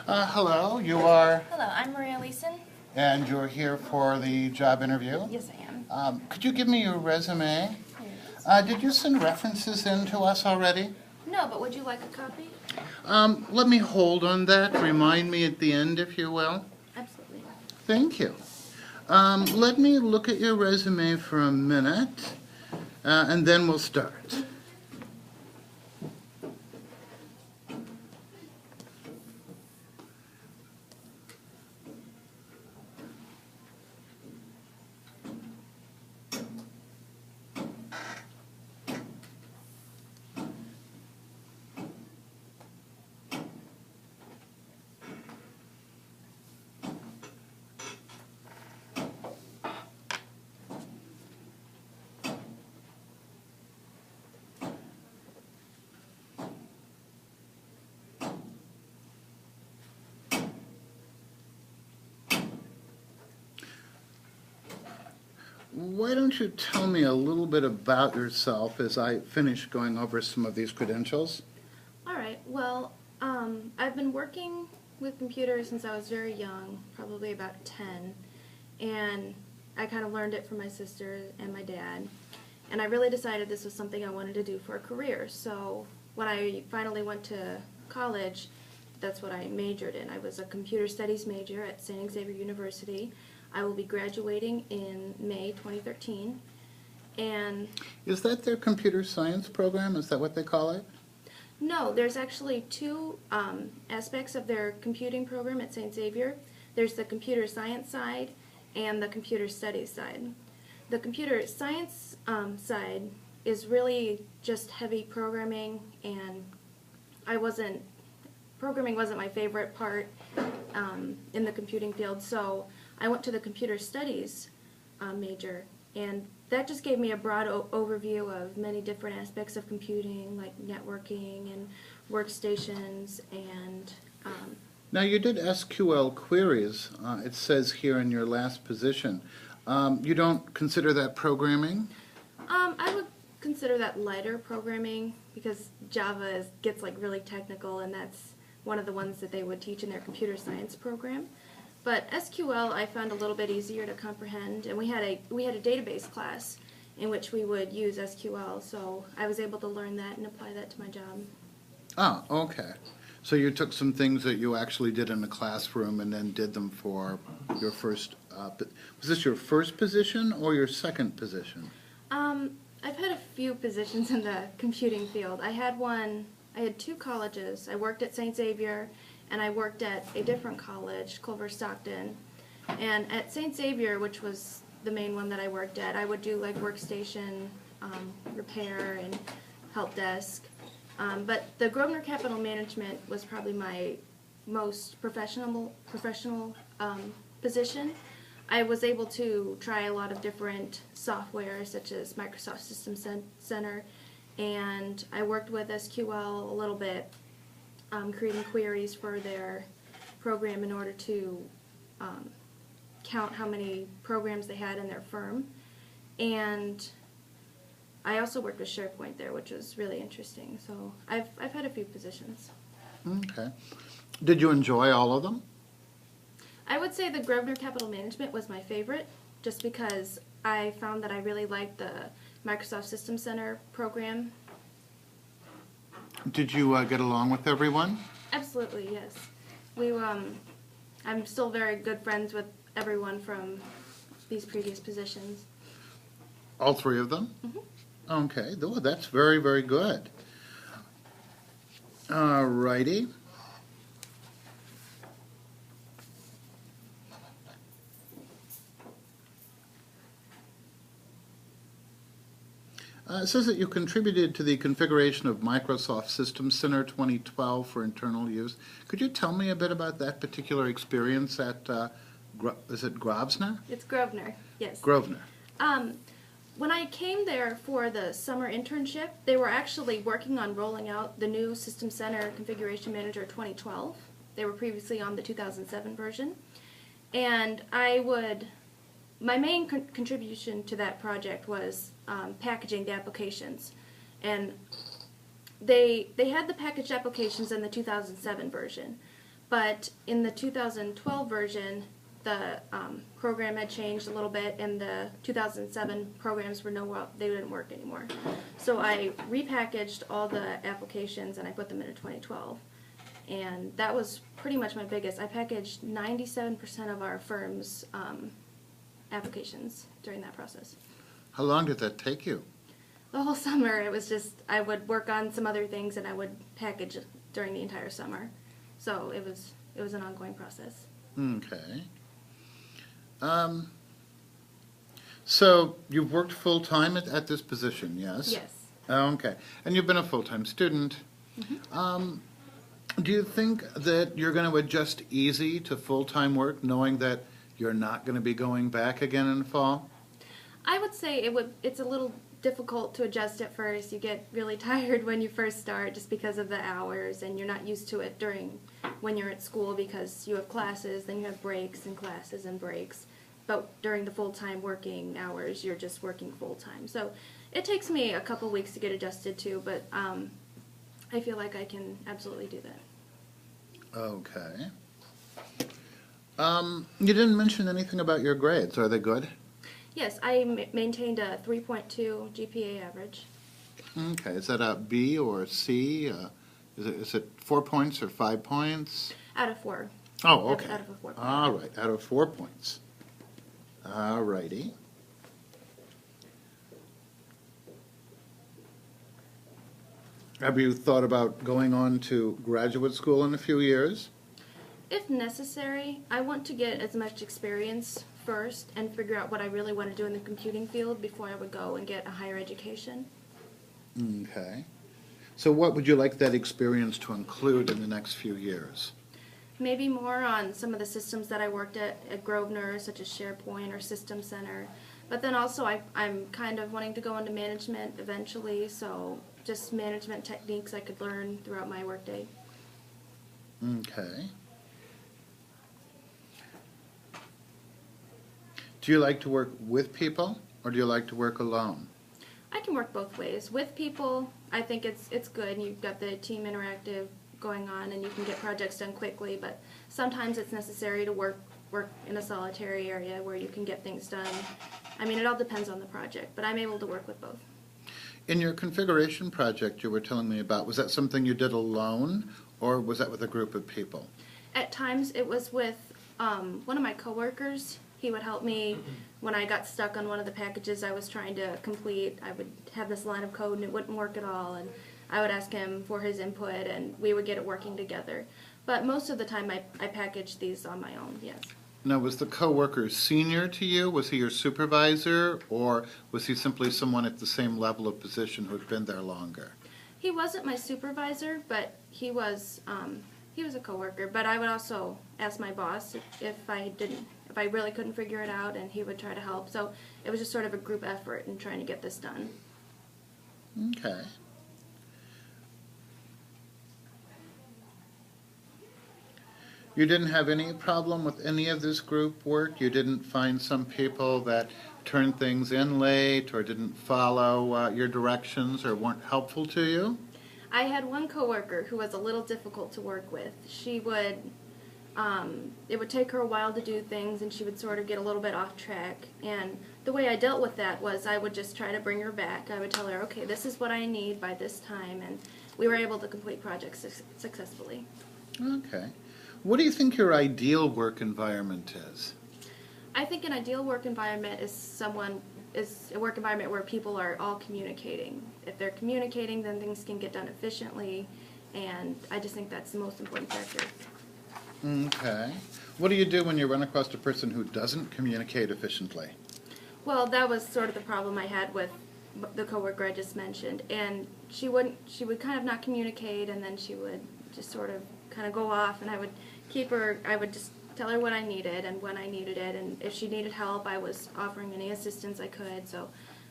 Hello, you are, Hello, I'm Maria Leeson. and you're here for the job interview. Yes, I am. Could you give me your resume? Here it is. Did you send references in to us already? No, but would you like a copy? Let me hold on that. Remind me at the end, if you will. Absolutely. Thank you. Let me look at your resume for a minute, and then we'll start. Why don't you tell me a little bit about yourself as I finish going over some of these credentials? All right. Well, I've been working with computers since I was very young, probably about 10, and I kind of learned it from my sister and my dad. And I really decided this was something I wanted to do for a career. So when I finally went to college, that's what I majored in. I was a computer studies major at St. Xavier University. I will be graduating in May 2013. And Is that their computer science program? Is that what they call it? no, there's actually two aspects of their computing program at St. Xavier. There's the computer science side and the computer studies side. The computer science side is really just heavy programming, and programming wasn't my favorite part in the computing field, so I went to the computer studies major, and that just gave me a broad overview of many different aspects of computing, like networking and workstations and Now, you did SQL queries, it says here in your last position. You don't consider that programming? I would consider that lighter programming because Java gets like really technical, and that's one of the ones that they would teach in their computer science program. But SQL I found a little bit easier to comprehend, and we had a database class in which we would use SQL, so I was able to learn that and apply that to my job. Ah, okay. So you took some things that you actually did in the classroom and then did them for your first, was this your first position or your second position? I've had a few positions in the computing field. I had two colleges. I worked at St. Xavier, and I worked at a different college, Culver Stockton. And at St. Xavier, which was the main one that I worked at, I would do like workstation repair and help desk. But the Grosvenor Capital Management was probably my most professional position. I was able to try a lot of different software, such as Microsoft System Center, and I worked with SQL a little bit, creating queries for their program in order to count how many programs they had in their firm. And I also worked with SharePoint there, which was really interesting. So I've had a few positions. Okay. Did you enjoy all of them? I would say the Grosvenor Capital Management was my favorite, just because I found that I really liked the Microsoft System Center program. Did you get along with everyone? Absolutely, yes. I'm still very good friends with everyone from these previous positions. All three of them? Mm-hmm. Okay, well, that's very, very good. All righty. It says that you contributed to the configuration of Microsoft System Center 2012 for internal use. Could you tell me a bit about that particular experience at, is it Grosvenor? It's Grosvenor, yes. Grosvenor. When I came there for the summer internship, they were actually working on rolling out the new System Center Configuration Manager 2012. They were previously on the 2007 version. And my main contribution to that project was packaging the applications. And they had the packaged applications in the 2007 version. But in the 2012 version, the program had changed a little bit, and the 2007 programs were they didn't work anymore. So I repackaged all the applications and I put them into 2012. And that was pretty much my biggest. I packaged 97% of our firm's applications during that process. How long did that take you? The whole summer, it was just, I would work on some other things and I would package during the entire summer. So it was an ongoing process. Okay. So you've worked full-time at this position, yes? Yes. Okay. And you've been a full-time student. Do you think that you're going to adjust easy to full-time work, knowing that you're not going to be going back again in the fall? I would say it's a little difficult to adjust at first. You get really tired when you first start just because of the hours, and you're not used to it when you're at school, because you have classes, then you have breaks and classes and breaks. But during the full-time working hours, you're just working full-time. So it takes me a couple weeks to get adjusted to, but I feel like I can absolutely do that. Okay. You didn't mention anything about your grades. Are they good? Yes, I maintained a 3.2 GPA average. Okay. Is that a B or a C? Is it 4 points or 5 points? Out of 4. Oh, okay. Out of a 4 point. All right, out of 4 points. All righty. Have you thought about going on to graduate school in a few years? If necessary, I want to get as much experience first and figure out what I really want to do in the computing field before I would go and get a higher education. Okay. So what would you like that experience to include in the next few years? Maybe more on some of the systems that I worked at Grosvenor, such as SharePoint or System Center. But then also I'm kind of wanting to go into management eventually, so just management techniques I could learn throughout my workday. Okay. Do you like to work with people, or do you like to work alone? I can work both ways. With people, I think it's good. You've got the team interactive going on, and you can get projects done quickly, but sometimes it's necessary to work in a solitary area where you can get things done. I mean, it all depends on the project, but I'm able to work with both. In your configuration project you were telling me about, was that something you did alone, or was that with a group of people? At times it was with one of my coworkers. He would help me when I got stuck on one of the packages I was trying to complete. I would have this line of code and it wouldn't work at all, and I would ask him for his input and we would get it working together. But most of the time I packaged these on my own, yes. Now, was the coworker senior to you? Was he your supervisor, or was he simply someone at the same level of position who had been there longer? He wasn't my supervisor, but he was a coworker. But I would also ask my boss if I really couldn't figure it out, and he would try to help. So it was just sort of a group effort in trying to get this done. Okay. You didn't have any problem with any of this group work? You didn't find some people that turned things in late or didn't follow your directions or weren't helpful to you? I had one coworker who was a little difficult to work with. She would, it would take her a while to do things, and she would sort of get a little bit off track. And the way I dealt with that was I would just try to bring her back. I would tell her, okay, this is what I need by this time, and we were able to complete projects successfully. Okay. What do you think your ideal work environment is? I think an ideal work environment is a work environment where people are all communicating. If they're communicating, then things can get done efficiently, and I just think that's the most important factor. Okay. What do you do when you run across a person who doesn't communicate efficiently? Well, that was sort of the problem I had with the coworker I just mentioned, and she would kind of not communicate, and then she would just sort of kind of go off, and I would just tell her what I needed and when I needed it, and if she needed help, I was offering any assistance I could. So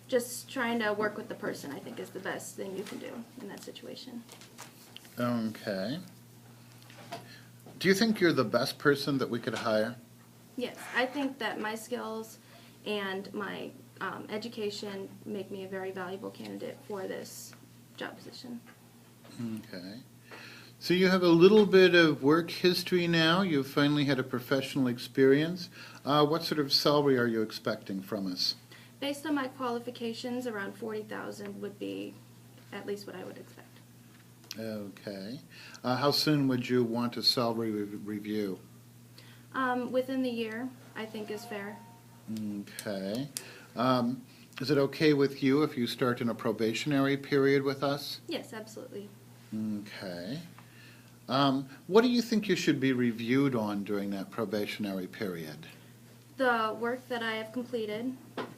just trying to work with the person, I think, is the best thing you can do in that situation. Okay. Do you think you're the best person that we could hire? Yes, I think that my skills and my education make me a very valuable candidate for this job position. Okay. So you have a little bit of work history now. You've finally had a professional experience. What sort of salary are you expecting from us? Based on my qualifications, around 40,000 would be at least what I would expect. Okay. How soon would you want a salary review? Within the year, I think is fair. Okay. Is it okay with you if you start in a probationary period with us? Yes, absolutely. Okay. What do you think you should be reviewed on during that probationary period? The work that I have completed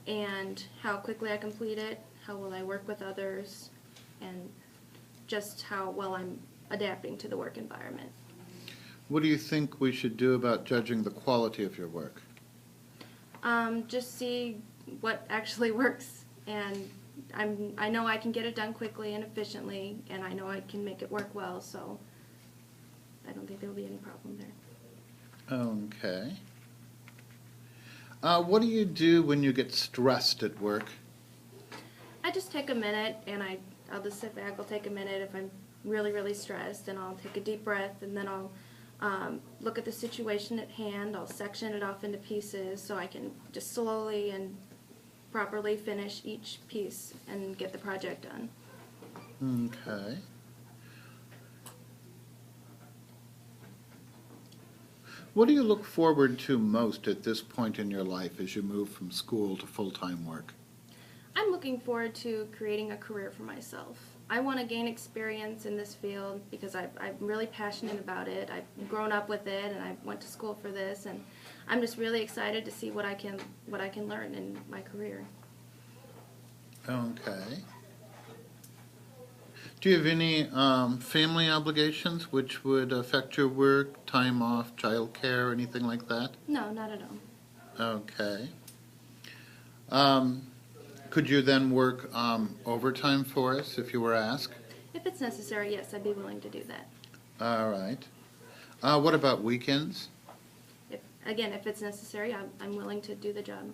and how quickly I complete it, how well I work with others, and just how well I'm adapting to the work environment. What do you think we should do about judging the quality of your work? Just see what actually works, and I know I can get it done quickly and efficiently, and I know I can make it work well, so I don't think there will be any problem there. Okay. What do you do when you get stressed at work? I just take a minute, and I'll just sit back. I'll take a minute if I'm really, really stressed, and I'll take a deep breath, and then I'll look at the situation at hand. I'll section it off into pieces so I can just slowly and properly finish each piece and get the project done. Okay. What do you look forward to most at this point in your life as you move from school to full-time work? I'm looking forward to creating a career for myself. I want to gain experience in this field because I'm really passionate about it. I've grown up with it, and I went to school for this, and I'm just really excited to see what I can learn in my career. Okay. Do you have any family obligations which would affect your work, time off, child care, anything like that? No, not at all. Okay. Could you then work overtime for us if you were asked? If it's necessary, yes, I'd be willing to do that. All right. What about weekends? If it's necessary, I'm willing to do the job.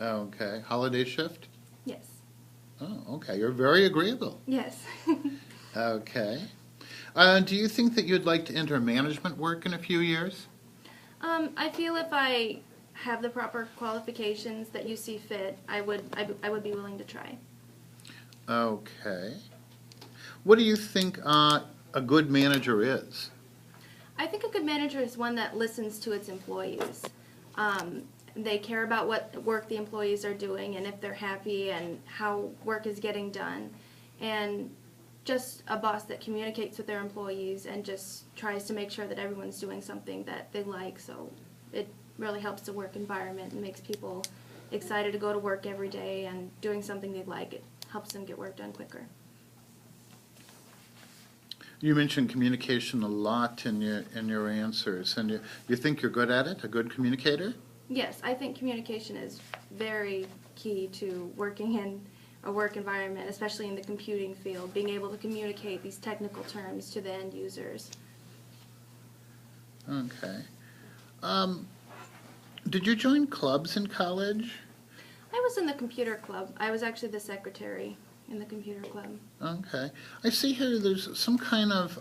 Okay. Holiday shift? Yes. Oh, okay. You're very agreeable. Yes. Okay. Do you think that you'd like to enter management work in a few years? I feel if I have the proper qualifications that you see fit, I would be willing to try. Okay. What do you think a good manager is? I think a good manager is one that listens to its employees. They care about what work the employees are doing and if they're happy and how work is getting done. And just a boss that communicates with their employees and just tries to make sure that everyone's doing something that they like. So it really helps the work environment and makes people excited to go to work every day, and doing something they like, it helps them get work done quicker. You mentioned communication a lot in your answers, and you think you're good at it, a good communicator? Yes, I think communication is very key to working in a work environment, especially in the computing field, being able to communicate these technical terms to the end users. Okay. Did you join clubs in college? I was in the computer club. I was actually the secretary in the computer club. Okay. I see here there's some kind of,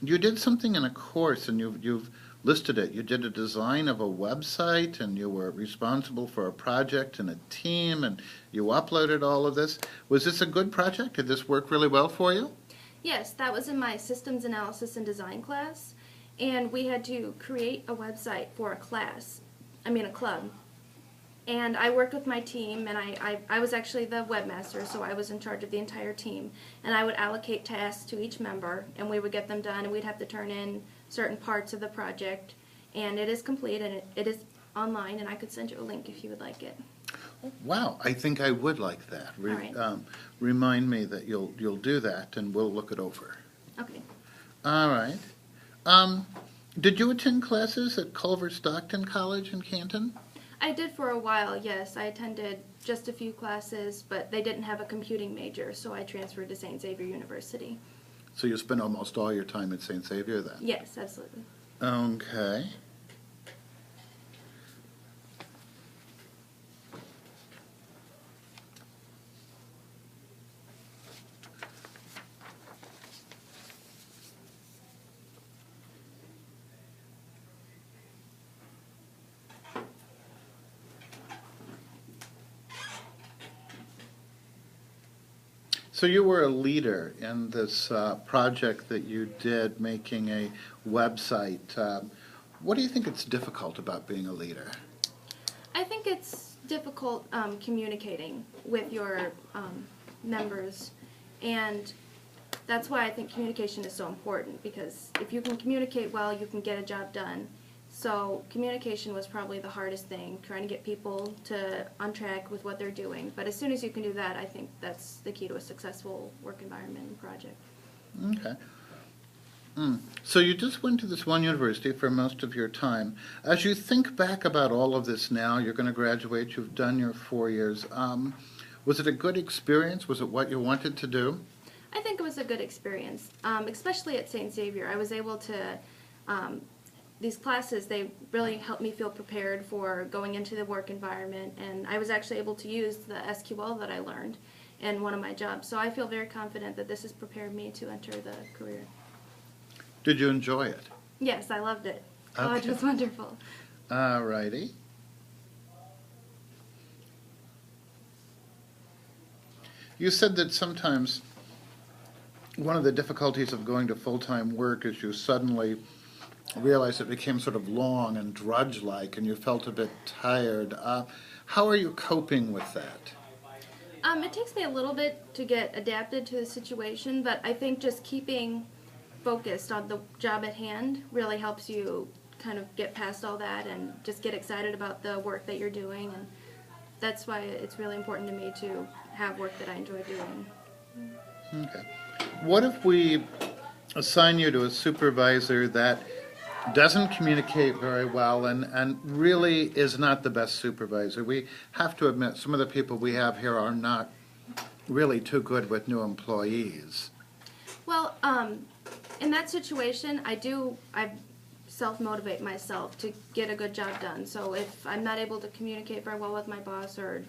you did something in a course, and you've listed it. You did a design of a website, and you were responsible for a project and a team, and you uploaded all of this. Was this a good project? Did this work really well for you? Yes, that was in my systems analysis and design class, and we had to create a website for a club. And I worked with my team, and I was actually the webmaster, so I was in charge of the entire team. And I would allocate tasks to each member, and we would get them done, and we'd have to turn in certain parts of the project. And it is complete, and it is online, and I could send you a link if you would like it. Wow, I think I would like that. All right. Remind me that you'll do that, and we'll look it over. Okay. All right. Did you attend classes at Culver Stockton College in Canton? I did for a while, yes. I attended just a few classes, but they didn't have a computing major, so I transferred to St. Xavier University. So you spent almost all your time at St. Xavier then? Yes, absolutely. Okay. So you were a leader in this project that you did, making a website. What do you think it's difficult about being a leader? I think it's difficult communicating with your members, and that's why I think communication is so important, because if you can communicate well, you can get a job done. So communication was probably the hardest thing, trying to get people on track with what they're doing. But as soon as you can do that, I think that's the key to a successful work environment and project. Okay. So you just went to this one university for most of your time. As you think back about all of this now, you're going to graduate, you've done your 4 years. Was it a good experience? Was it what you wanted to do? I think it was a good experience, especially at St. Xavier. I was able to, these classes, they really helped me feel prepared for going into the work environment, and I was actually able to use the SQL that I learned in one of my jobs. So I feel very confident that this has prepared me to enter the career. Did you enjoy it? Yes, I loved it. College Okay. was wonderful. All righty. You said that sometimes one of the difficulties of going to full-time work is you suddenly realize it became sort of long and drudge-like and you felt a bit tired. How are you coping with that? It takes me a little bit to get adapted to the situation, but I think just keeping focused on the job at hand really helps you kind of get past all that and just get excited about the work that you're doing, and that's why it's really important to me to have work that I enjoy doing. Okay. What if we assign you to a supervisor that doesn't communicate very well and really is not the best supervisor? We have to admit some of the people we have here are not really too good with new employees. Well, in that situation, I self-motivate myself to get a good job done. So if I'm not able to communicate very well with my boss, or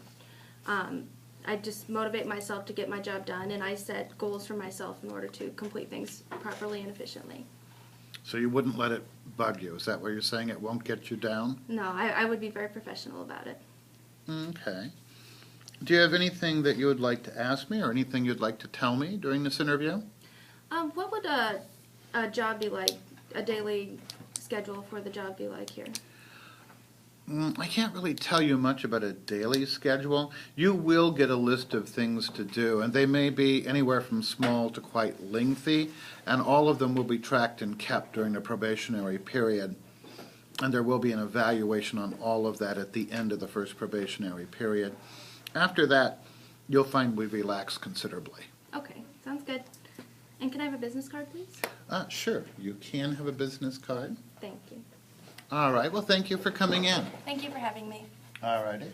I just motivate myself to get my job done, and I set goals for myself in order to complete things properly and efficiently. So you wouldn't let it bug you? Is that what you're saying? It won't get you down? No, I would be very professional about it. Okay. Do you have anything that you would like to ask me or anything you'd like to tell me during this interview? What would a job be like, a daily schedule for the job be like here? I can't really tell you much about a daily schedule. You will get a list of things to do, and they may be anywhere from small to quite lengthy, and all of them will be tracked and kept during the probationary period. And there will be an evaluation on all of that at the end of the first probationary period. After that, you'll find we relax considerably. Okay, sounds good. And can I have a business card, please? Sure, you can have a business card. Thank you. All right, well, thank you for coming in. Thank you for having me. All righty.